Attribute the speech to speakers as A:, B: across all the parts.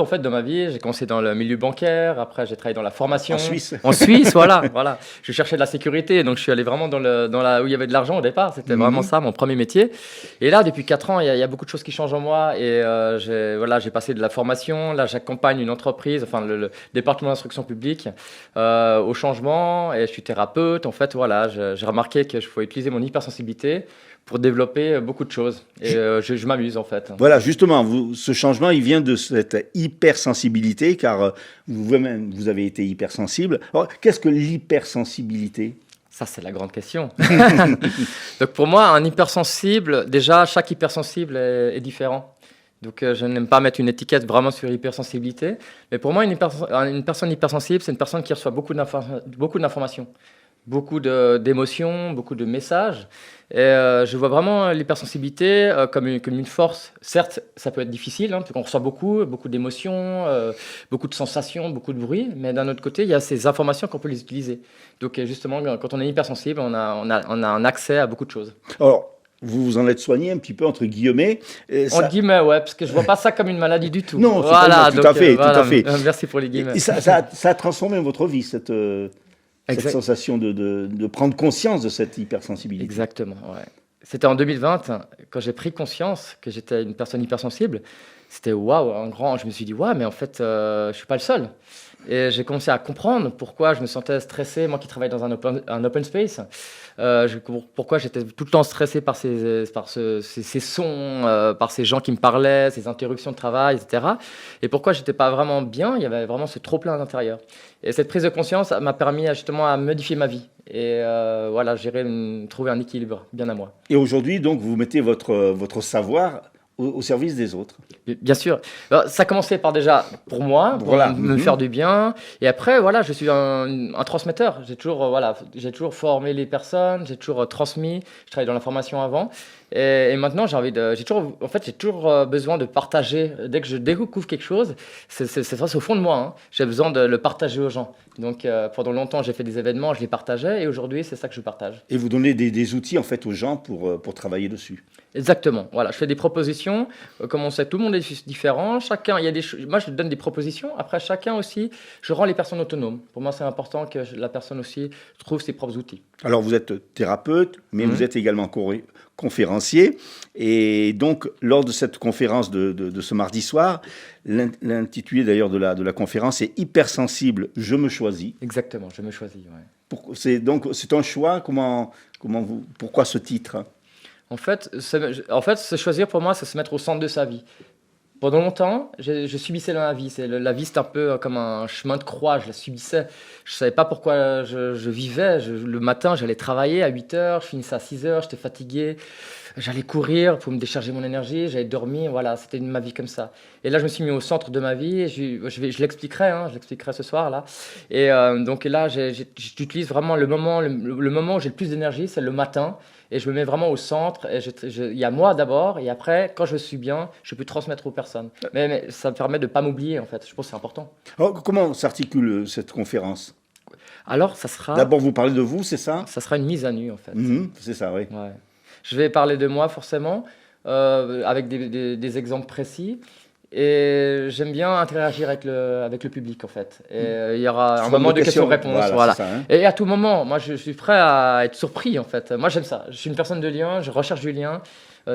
A: En fait, dans ma vie, j'ai commencé dans le milieu bancaire, après j'ai travaillé dans la
B: En
A: formation.
B: Suisse.
A: En Suisse, voilà, voilà. Je cherchais de la sécurité, donc je suis allé vraiment où il y avait de l'argent au départ. C'était vraiment
B: Mhm.
A: ça, mon premier métier. Et là, depuis 4 ans, il y a beaucoup de choses qui changent en moi. Et j'ai passé de la formation. Là, j'accompagne une entreprise, enfin le département d'instruction publique, au changement. Et je suis thérapeute. En fait, voilà, j'ai remarqué que je pouvais utiliser mon hypersensibilité pour développer beaucoup de choses. Et je m'amuse, en fait.
B: Voilà, justement, ce changement, il vient de cette hypersensibilité, car vous-même, vous avez été hypersensible. Alors, qu'est-ce que l'hypersensibilité?
A: Ça, c'est la grande question. Donc pour moi, un hypersensible, déjà, chaque hypersensible est différent. Donc je n'aime pas mettre une étiquette vraiment sur l'hypersensibilité. Mais pour moi, une personne hypersensible, c'est une personne qui reçoit beaucoup d'informations, d'émotions, beaucoup de messages. Et je vois vraiment l'hypersensibilité comme une force. Certes, ça peut être difficile, parce qu'on reçoit beaucoup d'émotions, beaucoup de sensations, beaucoup de bruit. Mais d'un autre côté, il y a ces informations qu'on peut les utiliser. Donc justement, quand on est hypersensible, on a un accès à beaucoup de choses.
B: Alors, vous vous en êtes soigné un petit peu, entre guillemets.
A: Entre guillemets, ouais, parce que je vois pas ça comme une maladie du tout.
B: Non,
A: Voilà,
B: tout à fait, tout à fait.
A: Merci pour les guillemets.
B: Et ça a transformé votre vie, cette sensation de prendre conscience de cette hypersensibilité.
A: Exactement, ouais. C'était en 2020, quand j'ai pris conscience que j'étais une personne hypersensible. C'était waouh, je me suis dit, waouh, mais en fait, je suis pas le seul. Et j'ai commencé à comprendre pourquoi je me sentais stressé, moi qui travaille dans un open space. Pourquoi j'étais tout le temps stressé par ces sons, par ces gens qui me parlaient, ces interruptions de travail, etc. Et pourquoi j'étais pas vraiment bien, il y avait vraiment ce trop-plein à l'intérieur. Et cette prise de conscience m'a permis justement à modifier ma vie. Et voilà, trouver un équilibre bien à moi.
B: Et aujourd'hui, donc, vous mettez votre savoir au service des autres.
A: Bien sûr. Alors, ça commençait par déjà pour moi, pour
B: Voilà.
A: me faire du bien. Et après, voilà, je suis un transmetteur. J'ai toujours formé les personnes, j'ai toujours transmis. Je travaillais dans la formation avant. Et maintenant, j'ai toujours besoin de partager. Dès que je découvre quelque chose, c'est ça, c'est au fond de moi, hein. J'ai besoin de le partager aux gens. Donc, pendant longtemps, j'ai fait des événements, je les partageais. Et aujourd'hui, c'est ça que je partage.
B: Et vous donnez des outils, en fait, aux gens pour travailler dessus.
A: Exactement. Voilà, je fais des propositions. Comme on sait, tout le monde est différent. Chacun, il y a moi, je donne des propositions. Après, chacun aussi, je rends les personnes autonomes. Pour moi, c'est important que la personne aussi trouve ses propres outils.
B: Alors, vous êtes thérapeute, mais vous êtes également conférencier. Et donc, lors de cette conférence de ce mardi soir, l'intitulé d'ailleurs de la conférence est Hypersensible, je me choisis.
A: Exactement, je me choisis. Ouais.
B: C'est un choix. Pourquoi ce titre?
A: En fait, se choisir pour moi, c'est se mettre au centre de sa vie. Pendant longtemps, je subissais dans la vie. La vie, c'est un peu comme un chemin de croix. Je la subissais. Je ne savais pas pourquoi je vivais. Le matin, j'allais travailler à 8 heures. Je finissais à 6 heures. J'étais fatigué. J'allais courir pour me décharger mon énergie. J'allais dormir. Voilà, c'était ma vie comme ça. Et là, je me suis mis au centre de ma vie. Et je l'expliquerai. Je l'expliquerai ce soir là. Et donc là, j'utilise vraiment le moment où j'ai le plus d'énergie, c'est le matin. Et je me mets vraiment au centre. Et il y a moi d'abord. Et après, quand je suis bien, je peux transmettre aux personnes. Mais ça me permet de ne pas m'oublier, en fait. Je pense que c'est important.
B: Alors, comment s'articule cette conférence?
A: Alors, ça sera...
B: D'abord, vous parlez de vous, c'est ça?
A: Ça sera une mise à nu, en fait.
B: C'est ça, oui.
A: Ouais. Je vais parler de moi, forcément, avec des exemples précis. Et j'aime bien interagir avec le public, en fait. Et il y aura un moment de questions-réponses. Voilà.
B: Ça, hein.
A: Et à tout moment, moi, je suis prêt à être surpris, en fait. Moi, j'aime ça. Je suis une personne de lien, je recherche du lien.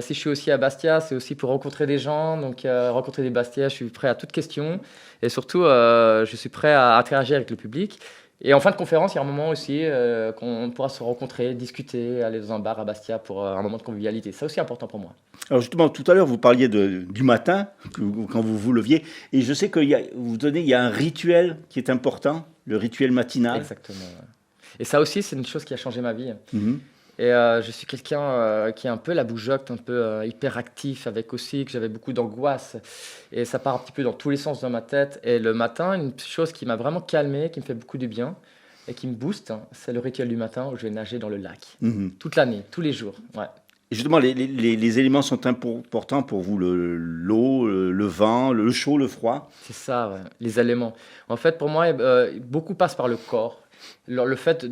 A: Si je suis aussi à Bastia, c'est aussi pour rencontrer des gens. Donc, rencontrer des Bastiais, je suis prêt à toute question. Et surtout, je suis prêt à interagir avec le public. Et en fin de conférence, il y a un moment aussi qu'on pourra se rencontrer, discuter, aller dans un bar à Bastia pour un moment de convivialité. C'est aussi important pour moi.
B: Alors justement, tout à l'heure, vous parliez du matin, quand vous vous leviez. Et je sais qu'il y a un rituel qui est important, le rituel matinal.
A: Exactement. Ouais. Et ça aussi, c'est une chose qui a changé ma vie. Et je suis quelqu'un qui est un peu la bougeotte, un peu hyperactif, avec aussi que j'avais beaucoup d'angoisse. Et ça part un petit peu dans tous les sens dans ma tête. Et le matin, une chose qui m'a vraiment calmé, qui me fait beaucoup de bien et qui me booste, c'est le rituel du matin où je vais nager dans le lac. Toute l'année, tous les jours. Ouais.
B: Et justement, les éléments sont importants pour vous, l'eau, le vent, le chaud, le froid.
A: C'est ça, ouais, les éléments. En fait, pour moi, beaucoup passe par le corps. Le fait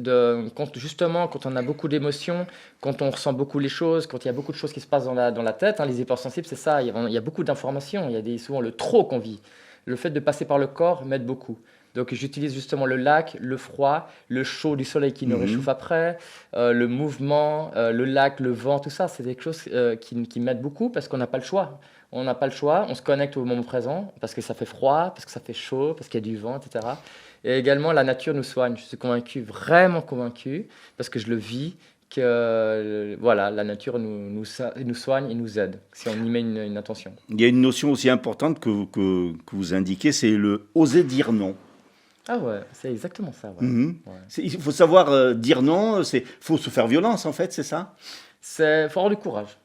A: quand on a beaucoup d'émotions, quand on ressent beaucoup les choses, quand il y a beaucoup de choses qui se passent dans la tête, les hypersensibles, c'est ça, il y a beaucoup d'informations, il y a souvent le trop qu'on vit. le fait de passer par le corps m'aide beaucoup. Donc j'utilise justement le lac, le froid, le chaud du soleil qui nous réchauffe après, le mouvement, le lac, le vent, tout ça, c'est quelque chose qui m'aide beaucoup parce qu'on n'a pas le choix. On n'a pas le choix, on se connecte au moment présent parce que ça fait froid, parce que ça fait chaud, parce qu'il y a du vent, etc. Et également, la nature nous soigne. Je suis convaincu, vraiment convaincu, parce que je le vis, que voilà, la nature nous soigne et nous aide si on y met une attention.
B: Il y a une notion aussi importante que vous indiquez, c'est le oser dire non.
A: Ah ouais, c'est exactement ça. Ouais.
B: Mhm.
A: Ouais.
B: Il faut savoir dire non, il faut se faire violence en fait, c'est ça?
A: Faut avoir du courage.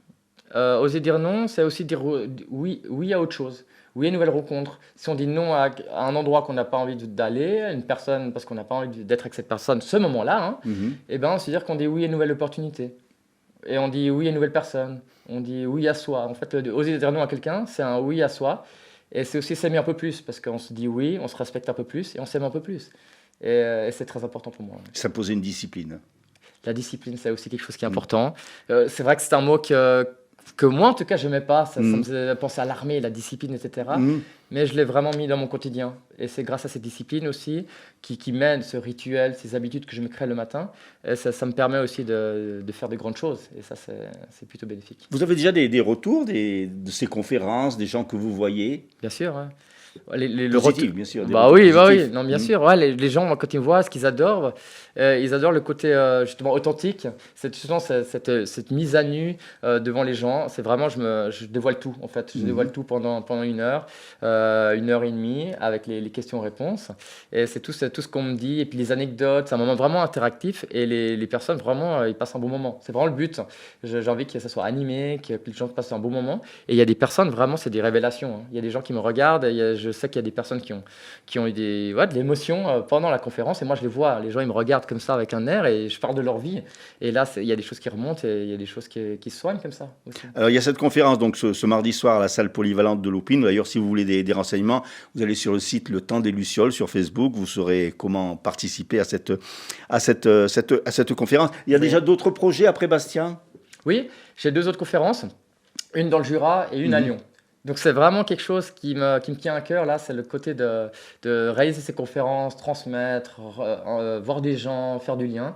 A: Oser dire non, c'est aussi dire oui, oui à autre chose. Oui à une nouvelle rencontre. Si on dit non à un endroit qu'on n'a pas envie d'aller, à une personne parce qu'on n'a pas envie d'être avec cette personne ce moment-là, hein,
B: Mhm.
A: eh ben, c'est dire qu'on dit oui à une nouvelle opportunité. Et on dit oui à une nouvelle personne. On dit oui à soi. En fait, oser dire non à quelqu'un, c'est un oui à soi. Et c'est aussi s'aimer un peu plus parce qu'on se dit oui, on se respecte un peu plus et on s'aime un peu plus. Et c'est très important pour moi.
B: Ça posait une discipline.
A: La discipline, c'est aussi quelque chose qui est important. C'est vrai que c'est un mot que moi, en tout cas, je n'aimais pas. Ça me faisait penser à l'armée, la discipline, etc.
B: Mhm.
A: Mais je l'ai vraiment mis dans mon quotidien. Et c'est grâce à cette discipline aussi qui m'aide, ce rituel, ces habitudes que je me crée le matin. Et ça me permet aussi de faire de grandes choses. Et ça, c'est plutôt bénéfique.
B: Vous avez déjà des retours de ces conférences, des gens que vous voyez?
A: Bien sûr, ouais.
B: Positifs, bien sûr. Des
A: Bah
B: retours
A: oui, bah oui,
B: positifs.
A: non, bien
B: Mhm.
A: sûr. Ouais, les gens, quand ils me voient, ce qu'ils adorent, ils adorent le côté justement authentique, justement cette mise à nu devant les gens. C'est vraiment, je dévoile tout en fait. Je dévoile tout pendant 1 heure et demie, avec les questions-réponses. Et c'est tout ce qu'on me dit. Et puis les anecdotes, c'est un moment vraiment interactif. Et les personnes, vraiment, ils passent un bon moment. C'est vraiment le but. J'ai envie que ça soit animé, que les gens passent un bon moment. Et il y a des personnes, vraiment, c'est des révélations, hein. Il y a des gens qui me regardent. Et je sais qu'il y a des personnes qui ont eu de l'émotion pendant la conférence. Et moi, je les vois. Les gens, ils me regardent comme ça avec un air et je parle de leur vie. Et là, il y a des choses qui remontent et il y a des choses qui se soignent comme ça aussi.
B: Alors, il y a cette conférence donc ce mardi soir à la salle polyvalente de l'Opine. D'ailleurs, si vous voulez des renseignements, vous allez sur le site Le Temps des Lucioles sur Facebook. Vous saurez comment participer à cette conférence. Il y a déjà d'autres projets après Bastien?
A: Oui, j'ai 2 autres conférences, une dans le Jura et une à Lyon. Donc c'est vraiment quelque chose qui me tient à cœur, là, c'est le côté de réaliser ces conférences, transmettre, voir des gens, faire du lien.